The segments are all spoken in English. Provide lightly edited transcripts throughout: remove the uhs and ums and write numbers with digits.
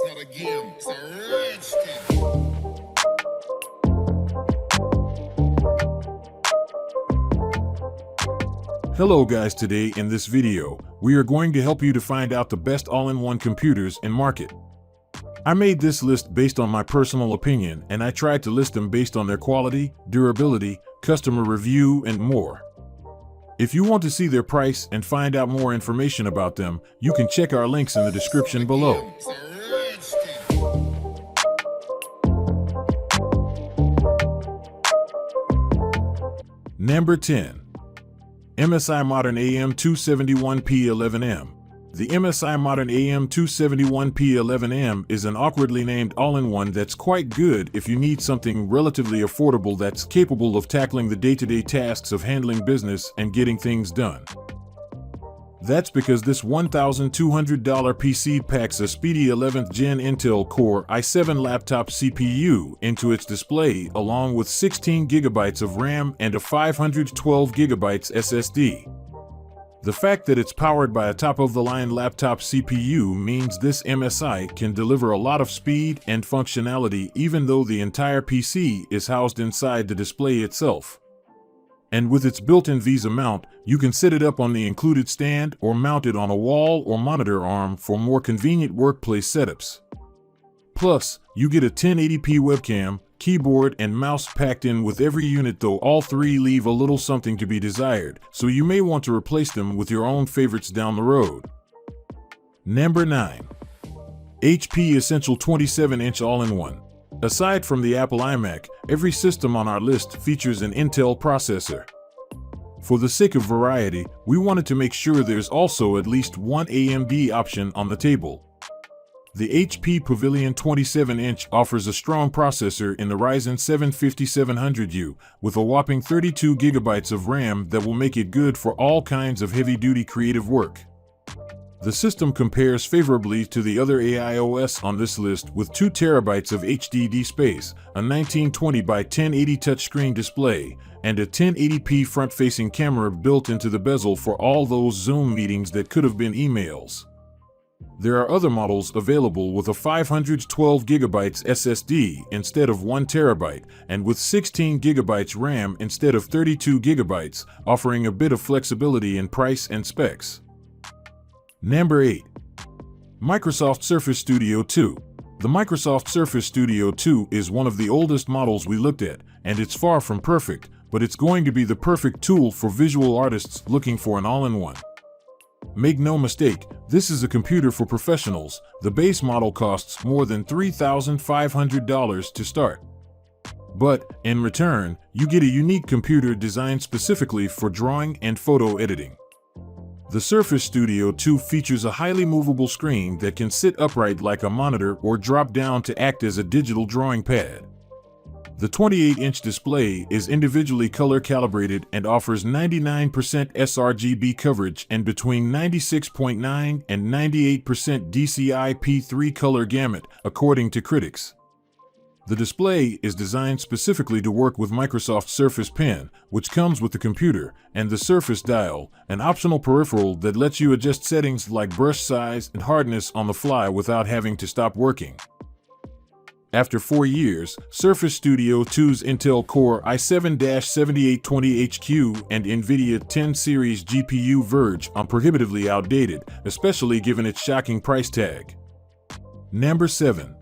not a game, it's a rich thing. Hello guys, today in this video, we are going to help you to find out the best all-in-one computers in market. I made this list based on my personal opinion, and I tried to list them based on their quality, durability, customer review, and more. If you want to see their price and find out more information about them, you can check our links in the description below. It's a rich thing. Number 10. MSI Modern AM271P11M. The MSI Modern AM271P11M is an awkwardly named all-in-one that's quite good if you need something relatively affordable that's capable of tackling the day-to-day tasks of handling business and getting things done. That's because this $1,200 PC packs a speedy 11th Gen Intel Core i7 laptop CPU into its display, along with 16 GB of RAM and a 512 GB SSD. The fact that it's powered by a top-of-the-line laptop CPU means this MSI can deliver a lot of speed and functionality even though the entire PC is housed inside the display itself. And with its built-in Visa mount, you can set it up on the included stand or mount it on a wall or monitor arm for more convenient workplace setups. Plus, you get a 1080p webcam, keyboard, and mouse packed in with every unit, though all three leave a little something to be desired, so you may want to replace them with your own favorites down the road. Number 9. HP Essential 27-inch all-in-one. Aside from the Apple iMac, every system on our list features an Intel processor. For the sake of variety, we wanted to make sure there's also at least one AMD option on the table. The HP Pavilion 27-inch offers a strong processor in the Ryzen 7 5700U with a whopping 32 GB of RAM that will make it good for all kinds of heavy-duty creative work. The system compares favorably to the other AIOS on this list with 2 TB of HDD space, a 1920 by 1080 touchscreen display, and a 1080p front-facing camera built into the bezel for all those Zoom meetings that could have been emails. There are other models available with a 512 GB SSD instead of 1 TB, and with 16 GB RAM instead of 32 GB, offering a bit of flexibility in price and specs. Number 8. Microsoft Surface Studio 2. The Microsoft Surface Studio 2 is one of the oldest models we looked at, and it's far from perfect, but it's going to be the perfect tool for visual artists looking for an all-in-one. Make no mistake, this is a computer for professionals. The base model costs more than $3,500 to start. But, in return, you get a unique computer designed specifically for drawing and photo editing. The Surface Studio 2 features a highly movable screen that can sit upright like a monitor or drop down to act as a digital drawing pad. The 28-inch display is individually color calibrated and offers 99% sRGB coverage and between 96.9 and 98% DCI-P3 color gamut, according to critics. The display is designed specifically to work with Microsoft Surface Pen, which comes with the computer, and the Surface Dial, an optional peripheral that lets you adjust settings like brush size and hardness on the fly without having to stop working. After 4 years, Surface Studio 2's Intel Core i7-7820HQ and NVIDIA 10 series GPU verge are prohibitively outdated, especially given its shocking price tag. Number 7.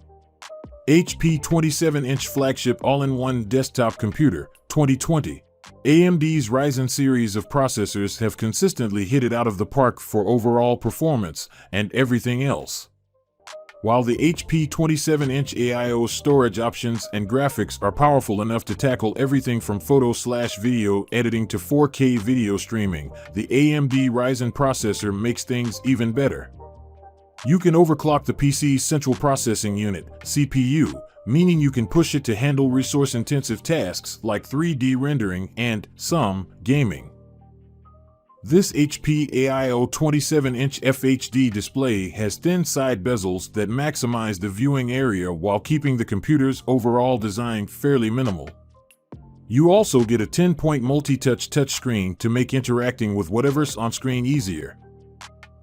HP 27-inch flagship all-in-one desktop computer, 2020. AMD's Ryzen series of processors have consistently hit it out of the park for overall performance and everything else. While the HP 27-inch AIO storage options and graphics are powerful enough to tackle everything from photo/video editing to 4K video streaming, the AMD Ryzen processor makes things even better. You can overclock the PC's central processing unit, CPU, meaning you can push it to handle resource-intensive tasks like 3D rendering and, some, gaming. This HP AIO 27-inch FHD display has thin side bezels that maximize the viewing area while keeping the computer's overall design fairly minimal. You also get a 10-point multi-touch touchscreen to make interacting with whatever's on screen easier.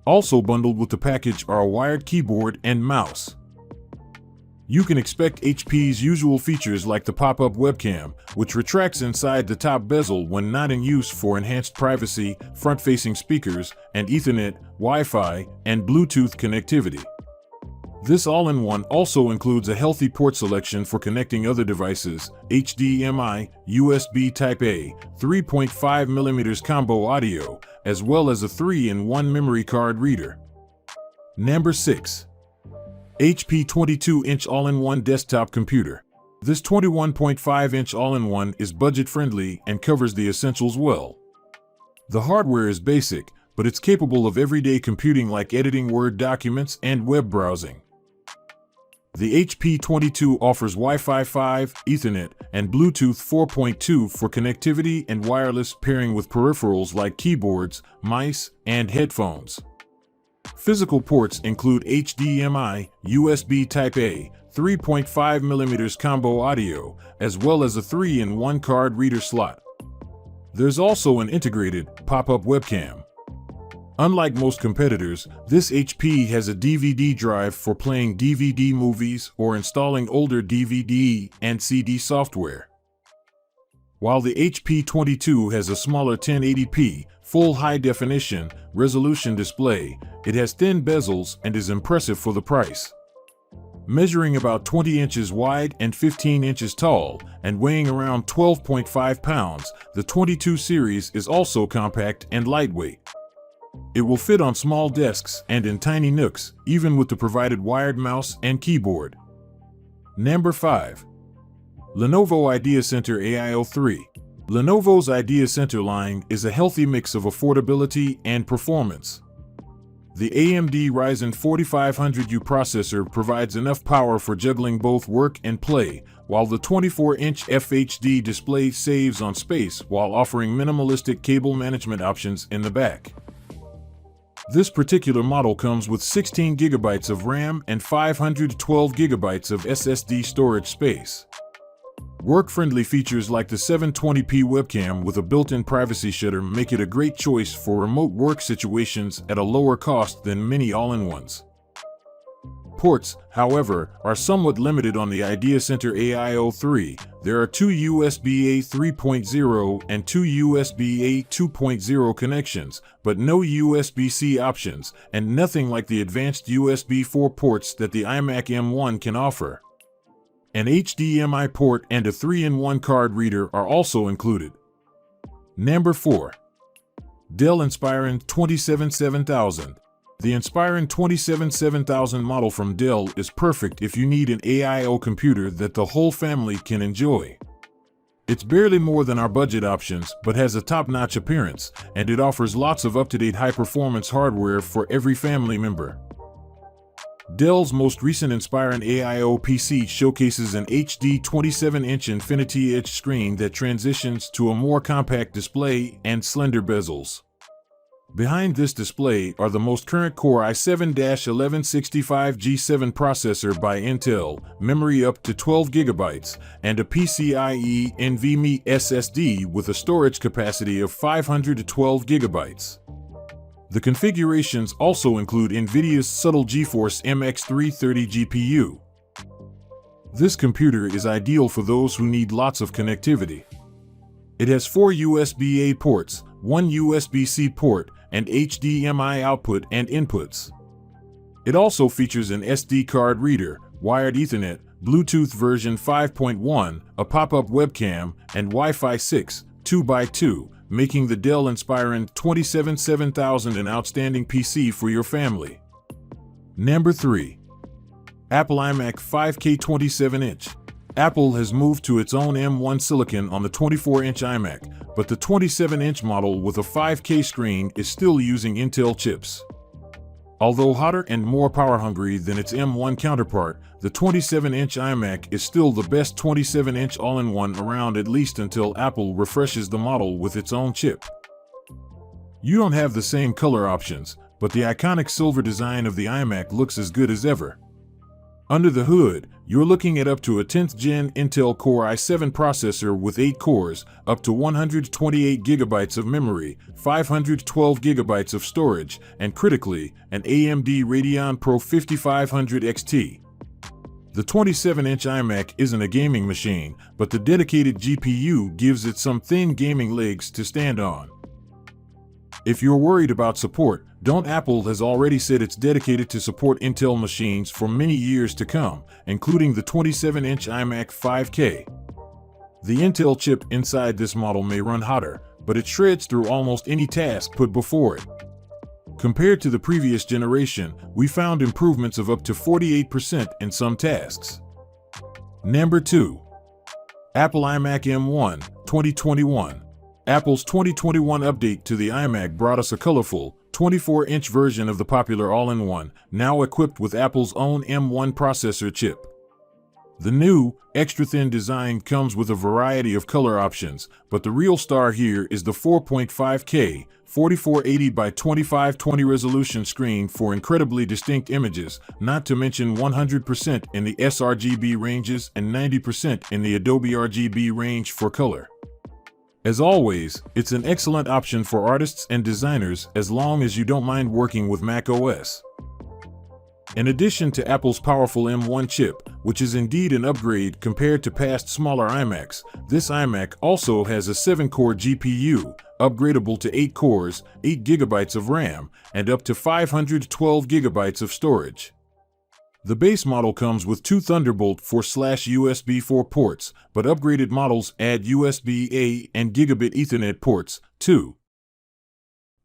Also bundled with the package are a wired keyboard and mouse. You can expect HP's usual features like the pop-up webcam, which retracts inside the top bezel when not in use for enhanced privacy, front-facing speakers, and Ethernet, Wi-Fi, and Bluetooth connectivity. This all-in-one also includes a healthy port selection for connecting other devices, HDMI, USB Type-A, 3.5mm combo audio, as well as a 3-in-1 memory card reader. Number 6. HP 22-inch all-in-one desktop computer. This 21.5-inch all-in-one is budget-friendly and covers the essentials well. The hardware is basic, but it's capable of everyday computing like editing Word documents and web browsing. The HP 22 offers Wi-Fi 5, Ethernet, and Bluetooth 4.2 for connectivity and wireless pairing with peripherals like keyboards, mice, and headphones. Physical ports include HDMI, USB Type-A, 3.5mm combo audio, as well as a 3-in-1 card reader slot. There's also an integrated pop-up webcam. Unlike most competitors, this HP has a DVD drive for playing DVD movies or installing older DVD and CD software. While the HP 22 has a smaller 1080p, full high-definition, resolution display, it has thin bezels and is impressive for the price. Measuring about 20 inches wide and 15 inches tall, and weighing around 12.5 pounds, the 22 series is also compact and lightweight. It will fit on small desks and in tiny nooks, even with the provided wired mouse and keyboard. Number 5. Lenovo Idea Center AIO3. Lenovo's Idea Center line is a healthy mix of affordability and performance. The AMD Ryzen 4500U processor provides enough power for juggling both work and play, while the 24-inch FHD display saves on space while offering minimalistic cable management options in the back. This particular model comes with 16 GB of RAM and 512 GB of SSD storage space. Work-friendly features like the 720p webcam with a built-in privacy shutter make it a great choice for remote work situations at a lower cost than many all-in-ones. Ports, however, are somewhat limited on the Idea Center AIO3. There are two USB-A 3.0 and two USB-A 2.0 connections, but no USB-C options, and nothing like the advanced USB 4 ports that the iMac M1 can offer. An HDMI port and a 3-in-1 card reader are also included. Number 4. Dell Inspiron 277000. The Inspiron 277000 model from Dell is perfect if you need an AIO computer that the whole family can enjoy. It's barely more than our budget options, but has a top-notch appearance, and it offers lots of up-to-date high-performance hardware for every family member. Dell's most recent Inspiron AIO PC showcases an HD 27-inch Infinity Edge screen that transitions to a more compact display and slender bezels. Behind this display are the most current Core i7-1165G7 processor by Intel, memory up to 12 GB, and a PCIe NVMe SSD with a storage capacity of 512 GB. The configurations also include NVIDIA's subtle GeForce MX330 GPU. This computer is ideal for those who need lots of connectivity. It has 4 USB-A ports, 1 USB-C port, and HDMI output and inputs. It also features an SD card reader, wired Ethernet, Bluetooth version 5.1, a pop-up webcam, and Wi-Fi 6, 2x2, making the Dell Inspiron 277000 an outstanding PC for your family. Number 3. Apple iMac 5K 27-inch. Apple has moved to its own M1 silicon on the 24-inch iMac, but the 27-inch model with a 5K screen is still using Intel chips. Although hotter and more power-hungry than its M1 counterpart, the 27-inch iMac is still the best 27-inch all-in-one around, at least until Apple refreshes the model with its own chip. You don't have the same color options, but the iconic silver design of the iMac looks as good as ever. Under the hood, you're looking at up to a 10th gen Intel Core i7 processor with 8 cores, up to 128 GB of memory, 512 GB of storage, and critically, an AMD Radeon Pro 5500 XT. The 27-inch iMac isn't a gaming machine, but the dedicated GPU gives it some thin gaming legs to stand on. If you're worried about support, don't. Apple has already said it's dedicated to support Intel machines for many years to come, including the 27-inch iMac 5K. The Intel chip inside this model may run hotter, but it shreds through almost any task put before it. Compared to the previous generation, we found improvements of up to 48% in some tasks. Number 2. Apple iMac M1 2021. Apple's 2021 update to the iMac brought us a colorful, 24-inch version of the popular all-in-one, now equipped with Apple's own M1 processor chip. The new, extra-thin design comes with a variety of color options, but the real star here is the 4.5K, 4480 by 2520 resolution screen for incredibly distinct images, not to mention 100% in the sRGB ranges and 90% in the Adobe RGB range for color. As always, it's an excellent option for artists and designers as long as you don't mind working with Mac OS. In addition to Apple's powerful M1 chip, which is indeed an upgrade compared to past smaller iMacs, this iMac also has a 7-core GPU, upgradable to 8 cores, 8 GB of RAM, and up to 512 GB of storage. The base model comes with 2 Thunderbolt 4/USB 4 ports, but upgraded models add USB-A and Gigabit Ethernet ports, too.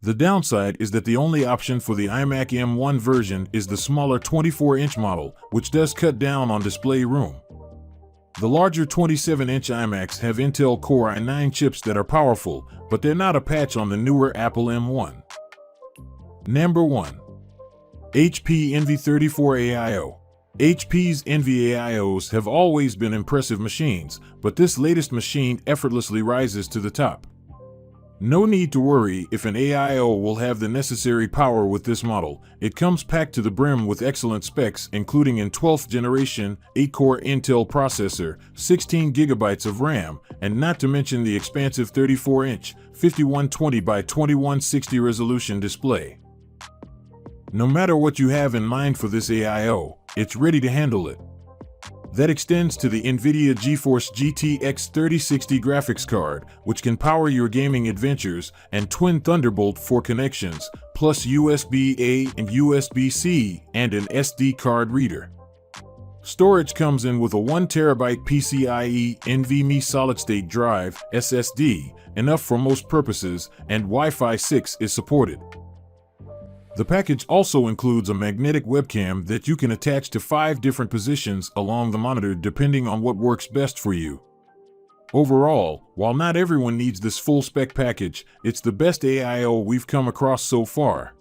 The downside is that the only option for the iMac M1 version is the smaller 24-inch model, which does cut down on display room. The larger 27-inch iMacs have Intel Core i9 chips that are powerful, but they're not a patch on the newer Apple M1. Number 1. HP Envy 34 AIO. HP's Envy AIOs have always been impressive machines, but this latest machine effortlessly rises to the top. No need to worry if an AIO will have the necessary power with this model. It comes packed to the brim with excellent specs, including in 12th generation, 8-core Intel processor, 16 GB of RAM, and not to mention the expansive 34-inch, 5120 by 2160 resolution display. No matter what you have in mind for this AIO, it's ready to handle it. That extends to the NVIDIA GeForce GTX 3060 graphics card, which can power your gaming adventures, and twin Thunderbolt 4 connections, plus USB-A and USB-C, and an SD card reader. Storage comes in with a 1TB PCIe NVMe solid-state drive, SSD, enough for most purposes, and Wi-Fi 6 is supported. The package also includes a magnetic webcam that you can attach to 5 different positions along the monitor depending on what works best for you. Overall, while not everyone needs this full-spec package, it's the best AIO we've come across so far.